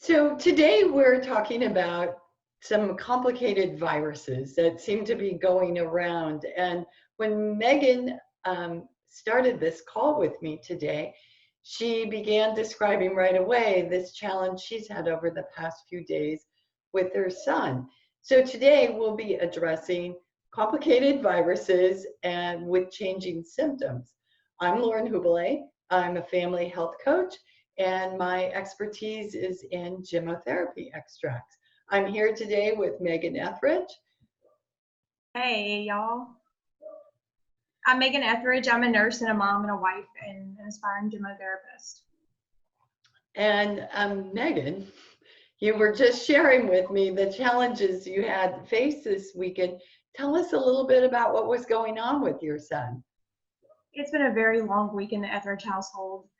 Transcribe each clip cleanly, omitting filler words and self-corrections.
So today we're talking about some complicated viruses that seem to be going around. And when Megan started this call with me today, she began describing right away this challenge she's had over the past few days with her son. So today we'll be addressing complicated viruses and with changing symptoms. I'm Lauren Hubele. I'm a family health coach and my expertise is in gemotherapy extracts. I'm here today with Megan Etheridge. Hey, y'all. I'm Megan Etheridge. I'm a nurse and a mom and a wife and an aspiring gemotherapist. And Megan, you were just sharing with me the challenges you had faced this weekend. Tell us a little bit about what was going on with your son. It's been a very long week in the Etheridge household.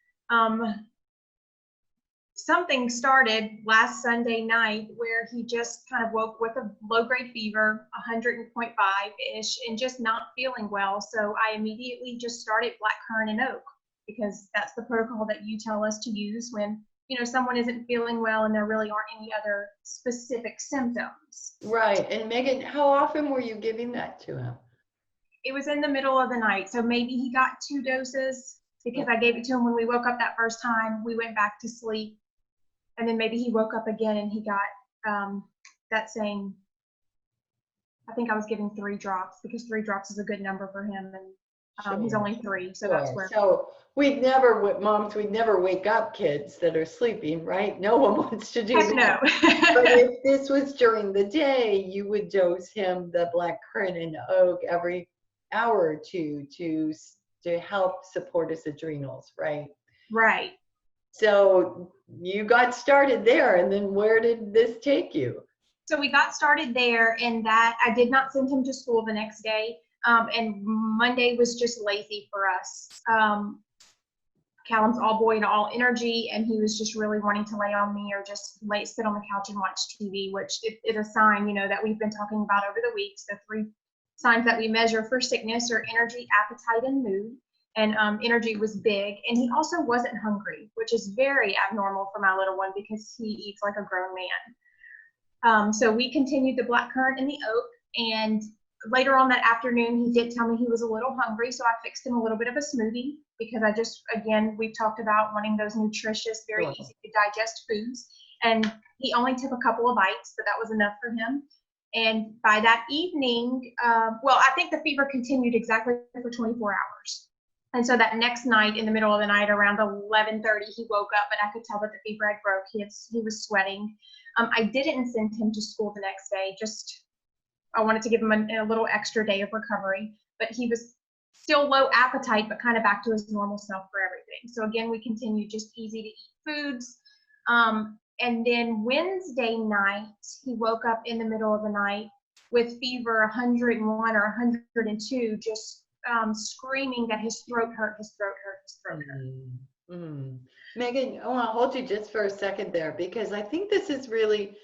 Something started last Sunday night where he just kind of woke with a low-grade fever, 100.5-ish, and just not feeling well. So I immediately just started blackcurrant and oak because that's the protocol that you tell us to use when, someone isn't feeling well and there really aren't any other specific symptoms. Right. And Megan, how often were you giving that to him? It was in the middle of the night. So maybe he got 2 doses because I gave it to him when we woke up that first time. We went back to sleep. And then maybe he woke up again and he got that same, I think I was giving 3 drops because 3 drops is a good number for him. And he's only 3. So that's where. So moms, we'd never wake up kids that are sleeping, right? No one wants to do that. No. But if this was during the day, you would dose him the blackcurrant and oak every hour or two to help support his adrenals, right? Right. So you got started there, and then where did this take you? So we got started there, in that I did not send him to school the next day, and Monday was just lazy for us. Callum's all boy and all energy, and he was just really wanting to lay on me or just sit on the couch and watch TV, which is a sign, that we've been talking about over the weeks. The 3 signs that we measure for sickness are energy, appetite, and mood. And energy was big, and he also wasn't hungry, which is very abnormal for my little one because he eats like a grown man. So we continued the blackcurrant and the oak, and later on that afternoon, he did tell me he was a little hungry, so I fixed him a little bit of a smoothie because we've talked about wanting those nutritious, very easy to digest foods, and he only took a couple of bites, but that was enough for him. And by that evening, I think the fever continued exactly for 24 hours. And so that next night, in the middle of the night, around 11:30, he woke up, and I could tell that the fever had broke. He was sweating. I didn't send him to school the next day. I wanted to give him a little extra day of recovery. But he was still low appetite, but kind of back to his normal self for everything. So again, we continued just easy to eat foods. And then Wednesday night, he woke up in the middle of the night with fever 101 or 102, just screaming that his throat hurt. Megan, I want to hold you just for a second there because I think this is really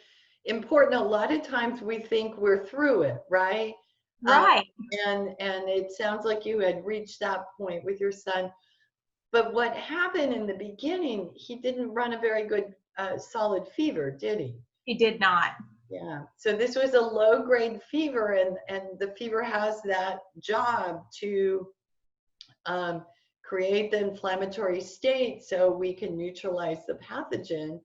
important. A lot of times we think we're through it, right? Right. And it sounds like you had reached that point with your son. But what happened in the beginning, he didn't run a very good solid fever, did he? He did not. Yeah, so this was a low-grade fever, and the fever has that job to create the inflammatory state so we can neutralize the pathogen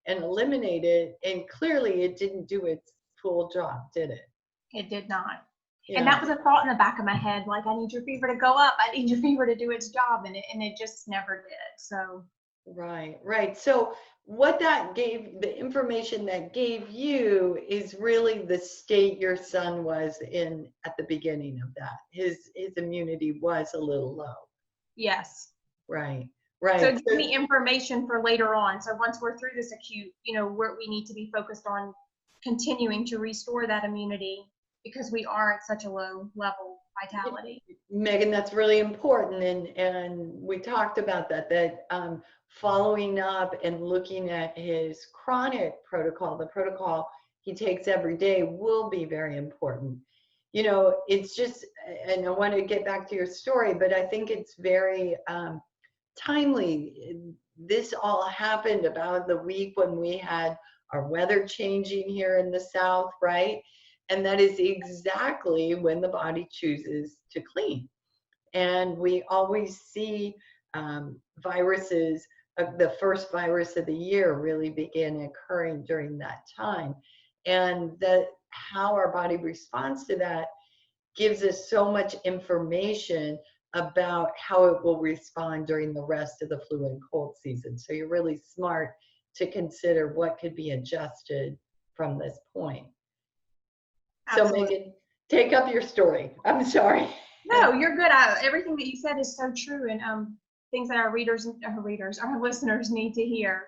and eliminate it. And clearly, it didn't do its full job, did it? It did not. Yeah. And that was a thought in the back of my head, like, I need your fever to go up. I need your fever to do its job, and it just never did. So. Right. So what that gave, the information that gave you is really the state your son was in at the beginning of that. His immunity was a little low. Yes. Right. So it gives me information for later on. So once we're through this acute, we need to be focused on continuing to restore that immunity because we are at such a low level vitality. Megan, that's really important. And we talked about that following up and looking at his chronic protocol, the protocol he takes every day will be very important. It's just, and I want to get back to your story, but I think it's very timely. This all happened about the week when we had our weather changing here in the South, right? And that is exactly when the body chooses to clean. And we always see viruses, the first virus of the year really begin occurring during that time. And that how our body responds to that gives us so much information about how it will respond during the rest of the flu and cold season. So you're really smart to consider what could be adjusted from this point. So Absolutely. Megan, take up your story. I'm sorry. No, you're good. Everything that you said is so true, and things that our our listeners need to hear.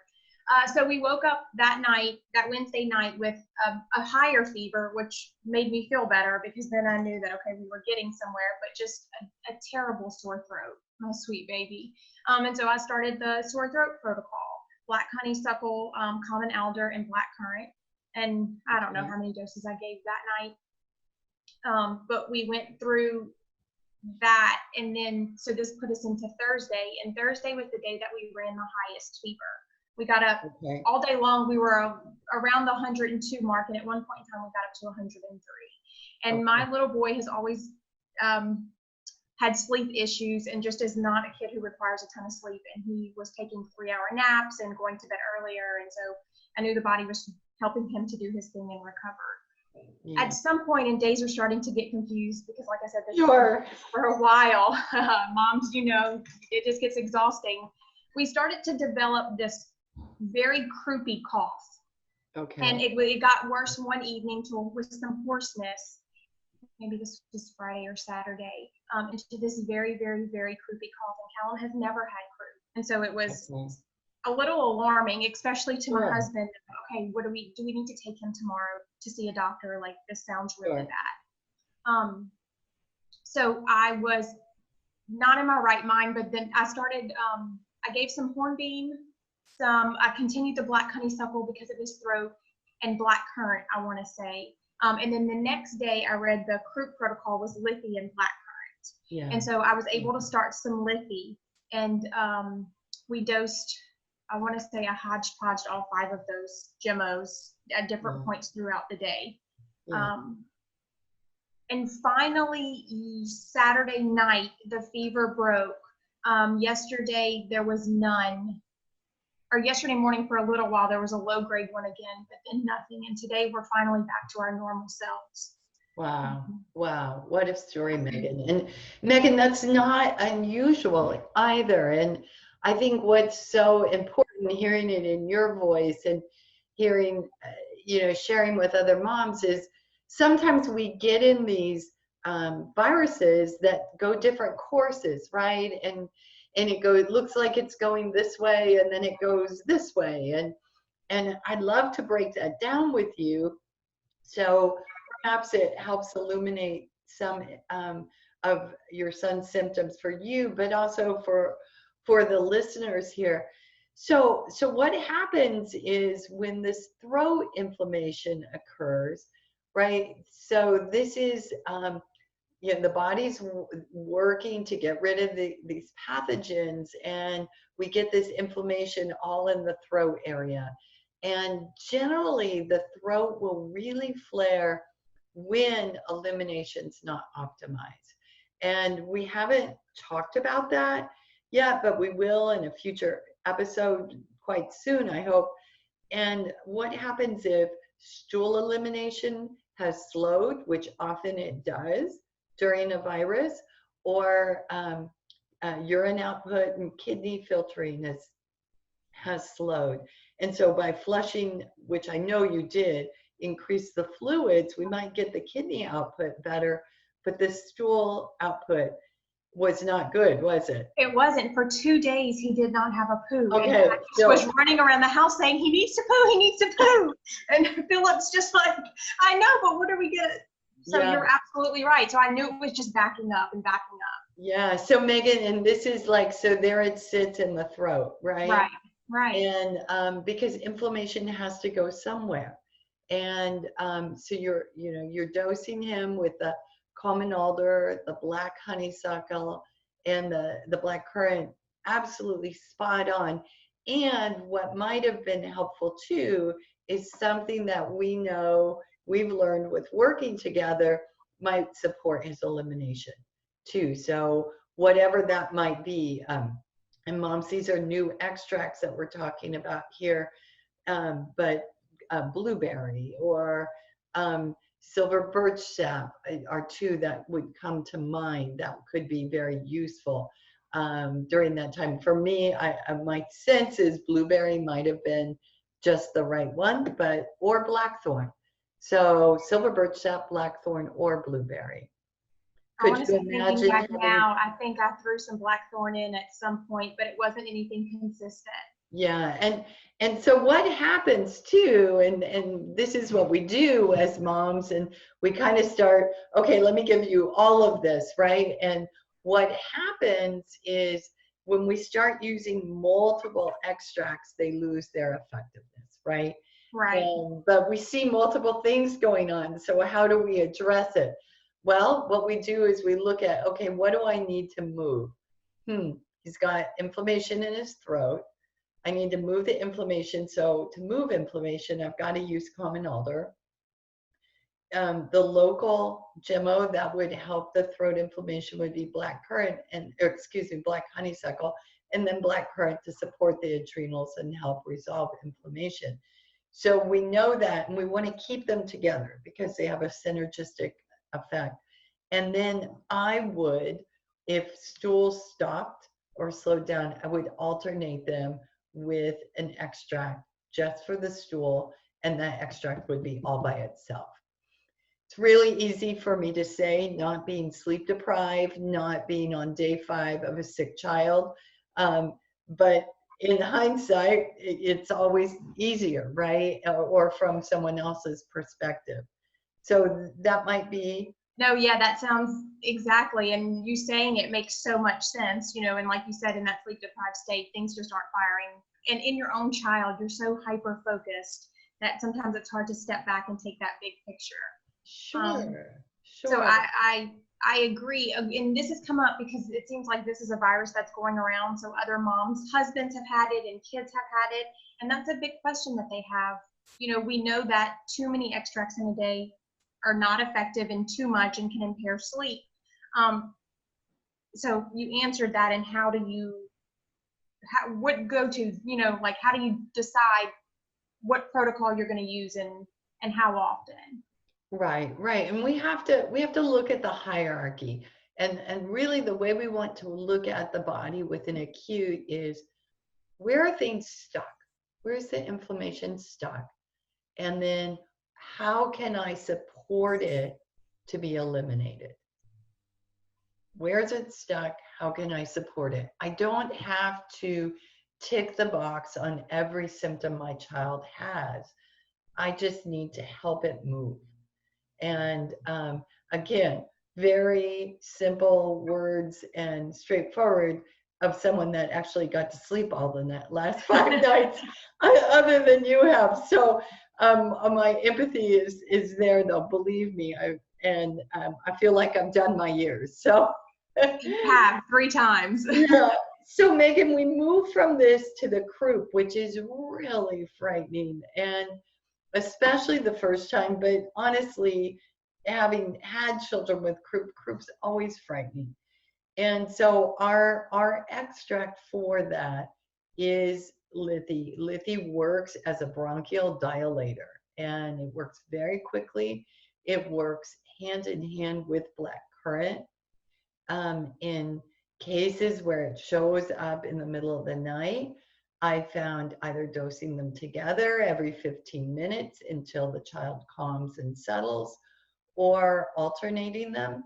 So we woke up that night, that Wednesday night, with a higher fever, which made me feel better because then I knew that, okay, we were getting somewhere, but just a terrible sore throat, my sweet baby. And so I started the sore throat protocol: black honeysuckle, common alder, and black currant. And I don't know how many doses I gave that night, but we went through that, and then so this put us into Thursday, and Thursday was the day that we ran the highest fever. We got up all day long. We were around the 102 mark, and at one point in time we got up to 103. And my little boy has always had sleep issues and just is not a kid who requires a ton of sleep, and he was taking 3-hour naps and going to bed earlier, and so I knew the body was helping him to do his thing and recover. Yeah. At some point, and days are starting to get confused because, like I said, this for a while, moms, it just gets exhausting. We started to develop this very croupy cough. Okay. And it got worse one evening with some hoarseness. Maybe this was Friday or Saturday, into this very, very, very croupy cough. And Callum has never had croup. And so it was a little alarming, especially to my husband. Okay, do we need to take him tomorrow to see a doctor? Like, this sounds really bad. So I was not in my right mind, but then I started, I gave some hornbeam, I continued the black honeysuckle because of his throat, and black currant, I want to say. And then the next day I read the croup protocol was Liffy and black currant. Yeah. And so I was able to start some Liffy, and we dosed, I want to say I hodgepodged all 5 of those Gemmos at different points throughout the day. Yeah. And finally, Saturday night, the fever broke. Yesterday, there was none. Or yesterday morning, for a little while, there was a low-grade one again, but then nothing. And today, we're finally back to our normal selves. Wow. Wow. What a story, Megan. And Megan, that's not unusual either. And I think what's so important, hearing it in your voice and hearing, sharing with other moms, is sometimes we get in these viruses that go different courses, right? And it looks like it's going this way, and then it goes this way. And I'd love to break that down with you. So perhaps it helps illuminate some of your son's symptoms for you, but also for the listeners here. So what happens is when this throat inflammation occurs, right? So this is the body's working to get rid of these pathogens, and we get this inflammation all in the throat area. And generally, the throat will really flare when elimination's not optimized. And we haven't talked about that yet, but we will in a future episode quite soon, I hope. And what happens if stool elimination has slowed, which often it does during a virus, or urine output and kidney filtering has slowed. And so by flushing, which I know you did, increase the fluids, we might get the kidney output better, but the stool output was not good, was it? It wasn't. For 2 days, he did not have a poo. Okay. And I was running around the house saying, he needs to poo, he needs to poo. And Philip's just like, I know, but what are we going to? So you're absolutely right. So I knew it was just backing up and backing up. Yeah. So Megan, and this is like, so there it sits in the throat, right? Right. And because inflammation has to go somewhere. And so you're dosing him with the common alder, the black honeysuckle, and the black currant absolutely spot on. And what might have been helpful too is something that we know we've learned with working together might support his elimination too. So whatever that might be. And moms, these are new extracts that we're talking about here, but blueberry or silver birch sap are two that would come to mind that could be very useful during that time. For me, my sense is blueberry might have been just the right one, but or blackthorn. So silver birch sap, blackthorn, or blueberry. Could you Honestly, thinking imagine back having? now, I think I threw some blackthorn in at some point, but it wasn't anything consistent. Yeah, and so what happens too, and this is what we do as moms, and we kind of start, okay, let me give you all of this, right? And what happens is when we start using multiple extracts, they lose their effectiveness, right? Right. And but we see multiple things going on. So how do we address it? Well, what we do is we look at, okay, what do I need to move? He's got inflammation in his throat. I need to move the inflammation. So to move inflammation, I've got to use common alder. The local GMO that would help the throat inflammation would be black currant black honeysuckle, and then black currant to support the adrenals and help resolve inflammation. So we know that, and we want to keep them together because they have a synergistic effect. And then I would, if stools stopped or slowed down, I would alternate them with an extract just for the stool, and that extract would be all by itself. It's really easy for me to say, not being sleep deprived, not being on day 5 of a sick child. But in hindsight, it's always easier, right? Or from someone else's perspective. So that might be. No, yeah, that sounds exactly. And you saying it makes so much sense, and like you said, in that sleep deprived state, things just aren't firing. And in your own child, you're so hyper focused that sometimes it's hard to step back and take that big picture. Sure, So sure. I agree, and this has come up because it seems like this is a virus that's going around. So other moms, husbands have had it, and kids have had it, and that's a big question that they have. We know that too many extracts in a day are not effective, and too much and can impair sleep. So you answered that, and how do you, how do you decide what protocol you're going to use and how often? Right, right. And we have to look at the hierarchy. And really the way we want to look at the body with an acute is, where are things stuck? Where's the inflammation stuck? And then how can I support it to be eliminated? Where is it stuck? How can I support it? I don't have to tick the box on every symptom my child has. I just need to help it move. And again, very simple words and straightforward of someone that actually got to sleep all the last 5 nights other than you have. So my empathy is there, though. Believe me, I feel like I've done my years. So You have 3 times. yeah. So Megan, we move from this to the croup, which is really frightening, and especially the first time, but honestly, having had children with croup's always frightening. And so our extract for that is Lithi. Lithi works as a bronchial dilator, and it works very quickly. It works hand in hand with black currant. In cases where it shows up in the middle of the night, I found either dosing them together every 15 minutes until the child calms and settles, or alternating them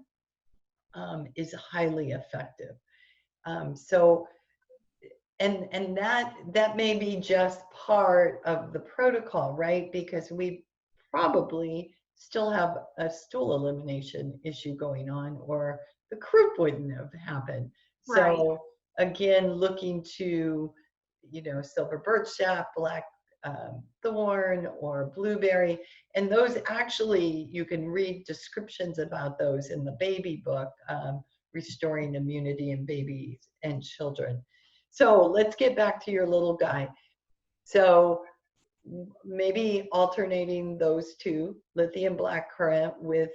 is highly effective. So, and that may be just part of the protocol, right? Because we probably still have a stool elimination issue going on, or the croup wouldn't have happened. Right. So again, looking to, silver birch sap, black thorn, or blueberry. And those actually, you can read descriptions about those in the baby book, Restoring Immunity in Babies and Children. So let's get back to your little guy. So maybe alternating those two, lithium blackcurrant with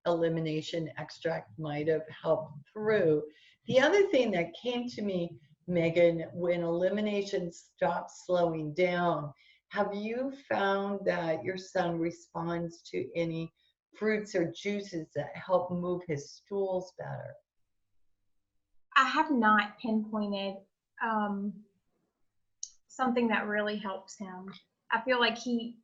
elimination extract might have helped through. The other thing that came to me, Megan, when elimination stops slowing down, have you found that your son responds to any fruits or juices that help move his stools better? I have not pinpointed um, something that really helps him. I feel like he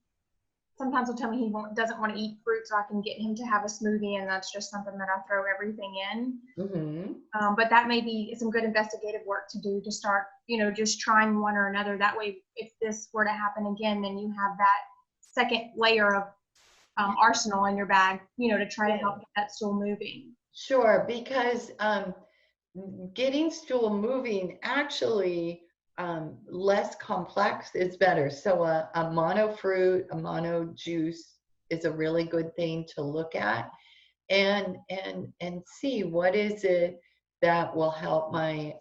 sometimes will tell me doesn't want to eat fruit, so I can get him to have a smoothie, and that's just something that I throw everything in. Mm-hmm. But that may be some good investigative work to do to start, just trying one or another. That way, if this were to happen again, then you have that second layer of arsenal in your bag, to try to help get that stool moving. Sure, because getting stool moving actually less complex is better. So a mono fruit, a mono juice is a really good thing to look at and see what is it that will help my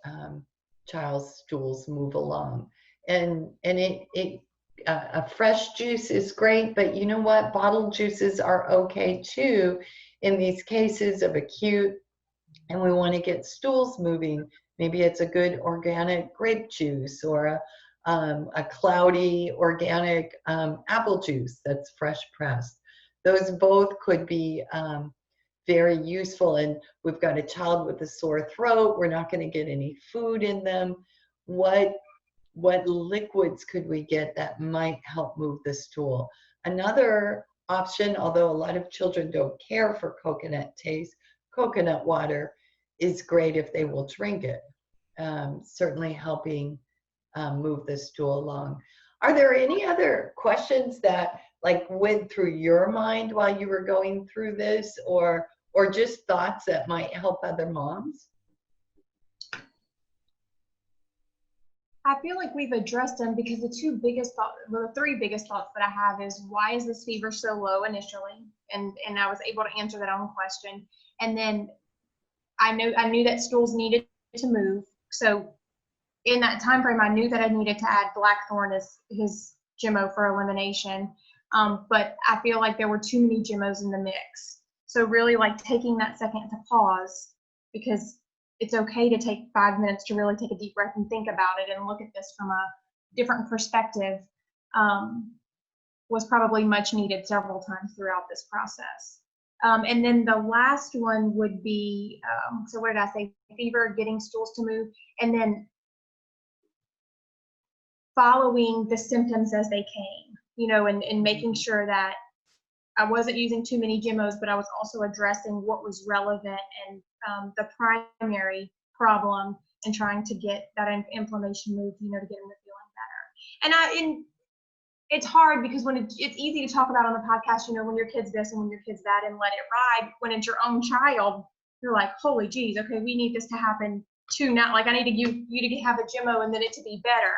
child's stools move along. And a fresh juice is great, but you know what? Bottled juices are okay too in these cases of acute and we want to get stools moving. Maybe it's a good organic grape juice or a cloudy organic apple juice that's fresh pressed. Those both could be very useful. And we've got a child with a sore throat. We're not going to get any food in them. What liquids could we get that might help move the stool? Another option, although a lot of children don't care for coconut taste, coconut water is great if they will drink it, certainly helping move the stool along. Are there any other questions that like went through your mind while you were going through this, or just thoughts that might help other moms? I feel like we've addressed them because the three biggest thoughts that I have is, why is this fever so low initially? And I was able to answer that own question. And then I knew that stools needed to move. So in that time frame, I knew that I needed to add blackthorn as his GMO for elimination. But I feel like there were too many GMOs in the mix. So really, like, taking that second to pause, because it's okay to take 5 minutes to really take a deep breath and think about it and look at this from a different perspective, was probably much needed several times throughout this process. And then the last one would be, so what did I say? Fever, getting stools to move, and then following the symptoms as they came, and making sure that I wasn't using too many GMOs, but I was also addressing what was relevant and the primary problem, and trying to get that inflammation moved, to get them to feeling better. And it's hard because when it's easy to talk about on the podcast, when your kid's this and when your kid's that and let it ride. When it's your own child, you're like, holy geez, okay, we need this to happen too. Not like I need you to have a GMO and then it to be better.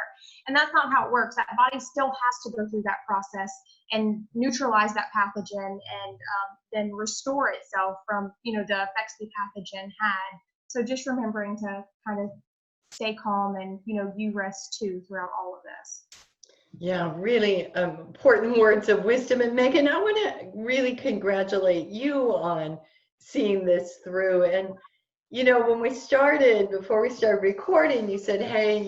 And that's not how it works. That body still has to go through that process and neutralize that pathogen and then restore itself from, the effects the pathogen had. So just remembering to kind of stay calm and, you rest too throughout all of this. Yeah, really important words of wisdom. And Megan, I want to really congratulate you on seeing this through. And, when before we started recording, you said, hey,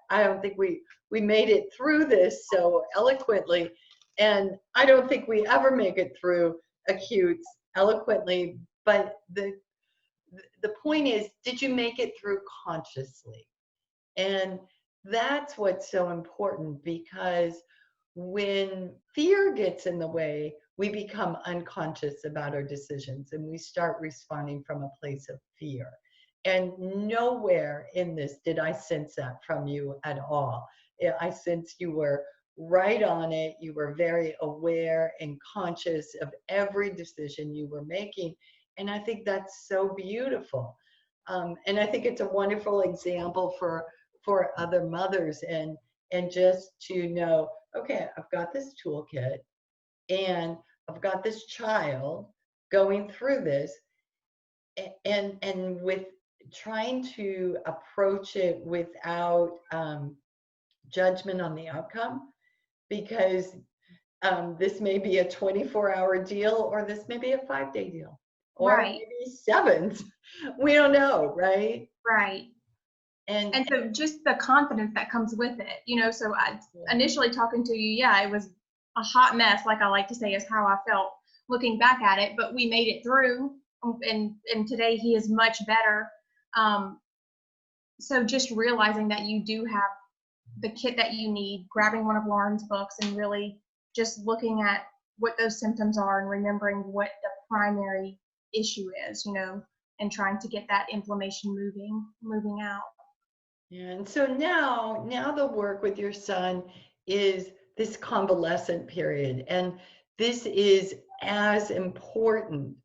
I don't think we made it through this so eloquently. And I don't think we ever make it through acutes eloquently. But the point is, did you make it through consciously? And that's what's so important, because when fear gets in the way, we become unconscious about our decisions and we start responding from a place of fear. And nowhere in this did I sense that from you at all. I sensed you were right on it. You were very aware and conscious of every decision you were making. And I think that's so beautiful. And I think it's a wonderful example for other mothers and just to know, okay, I've got this toolkit and I've got this child going through this, and with trying to approach it without judgment on the outcome, because this may be a 24-hour deal, or this may be a 5-day deal, or Right, maybe 7. We don't know, right? right. And And so just the confidence that comes with it, so initially talking to you, yeah, it was a hot mess, like I like to say, is how I felt looking back at it, but we made it through, and today he is much better. Um, so just realizing that you do have the kit that you need, grabbing one of Lauren's books and really just looking at what those symptoms are and remembering what the primary issue is, and trying to get that inflammation moving out. yeah, and so now the work with your son is this convalescent period, and this is as important,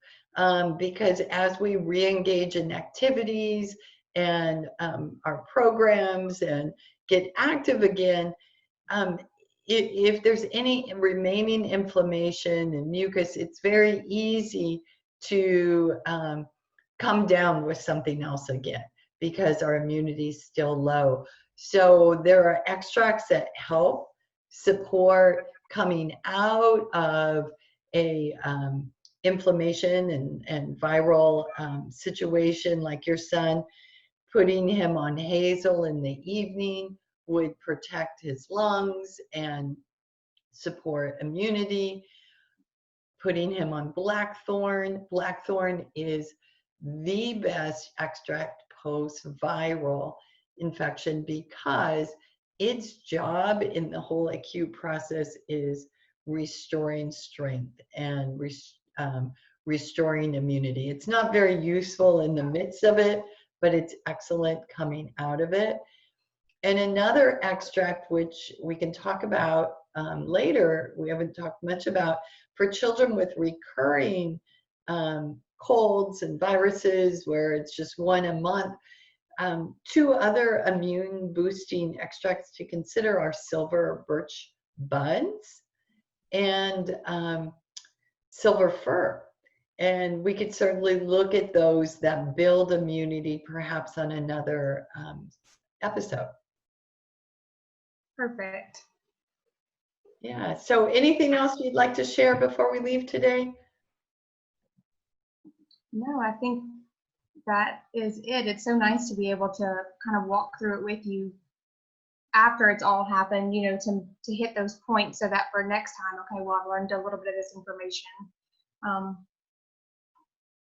because as we re-engage in activities and our programs and get active again, if there's any remaining inflammation and mucus, it's very easy to come down with something else again, because our immunity is still low. So there are extracts that help support coming out of a inflammation and viral situation, like your son. Putting him on hazel in the evening would protect his lungs and support immunity. Putting him on blackthorn. Blackthorn is the best extract post-viral infection, because its job in the whole acute process is restoring strength and restoring immunity. It's not very useful in the midst of it, but it's excellent coming out of it. And another extract, which we can talk about later, we haven't talked much about, for children with recurring colds and viruses, where it's just one a month. 2 other immune boosting extracts to consider are silver birch buds and silver fir. And we could certainly look at those that build immunity, perhaps on another episode. Perfect. Yeah, so anything else you'd like to share before we leave today? No, I think that is it. It's so nice to be able to kind of walk through it with you after it's all happened, to hit those points, so that for next time, okay, well, I've learned a little bit of this information.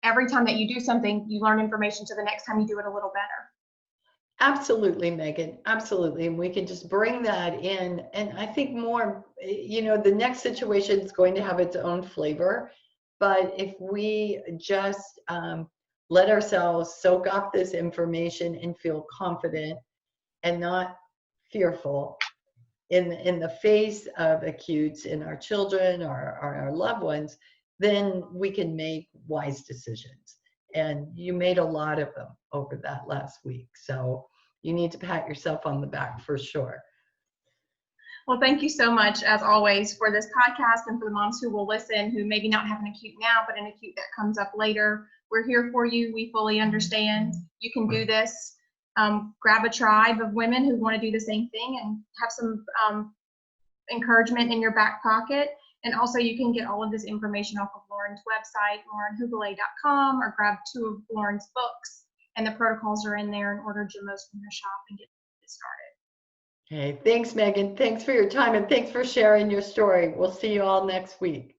Every time that you do something, you learn information, so the next time you do it a little better. Absolutely, Megan. Absolutely. And we can just bring that in. And I think more, the next situation is going to have its own flavor. But if we just let ourselves soak up this information and feel confident and not fearful in the face of acutes in our children or our loved ones, then we can make wise decisions. And you made a lot of them over that last week. So you need to pat yourself on the back for sure. Well, thank you so much, as always, for this podcast, and for the moms who will listen, who maybe not have an acute now, but an acute that comes up later. We're here for you. We fully understand. You can do this. Grab a tribe of women who want to do the same thing, and have some encouragement in your back pocket. And also, you can get all of this information off of Lauren's website, laurenhugulay.com, or grab 2 of Lauren's books, and the protocols are in there, and order Gemos from her shop and get started. Okay, thanks, Megan. Thanks for your time, and thanks for sharing your story. We'll see you all next week.